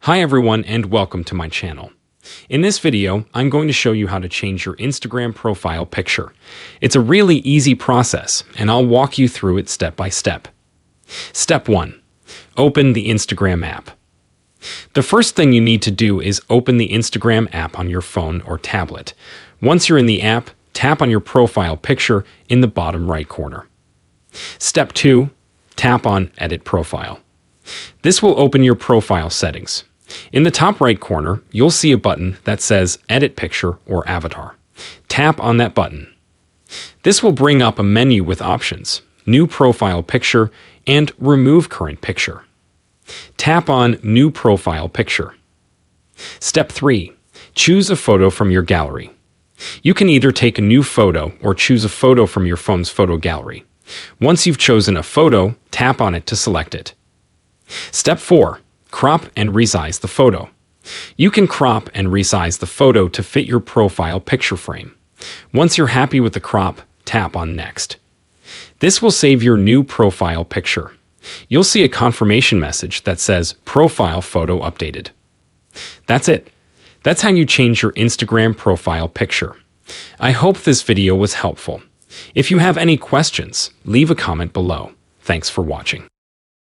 Hi everyone and welcome to my channel. In this video, I'm going to show you how to change your Instagram profile picture. It's a really easy process and I'll walk you through it step by step. Step 1. Open the Instagram app. The first thing you need to do is open the Instagram app on your phone or tablet. Once you're in the app, tap on your profile picture in the bottom right corner. Step 2. Tap on Edit Profile. This will open your profile settings. In the top right corner, you'll see a button that says Edit Picture or Avatar. Tap on that button. This will bring up a menu with options, New Profile Picture and Remove Current Picture. Tap on New Profile Picture. Step 3. Choose a photo from your gallery. You can either take a new photo or choose a photo from your phone's photo gallery. Once you've chosen a photo, tap on it to select it. Step 4. Crop and resize the photo. You can crop and resize the photo to fit your profile picture frame. Once you're happy with the crop, tap on Next. This will save your new profile picture. You'll see a confirmation message that says Profile Photo Updated. That's it. That's how you change your Instagram profile picture. I hope this video was helpful. If you have any questions, leave a comment below. Thanks for watching.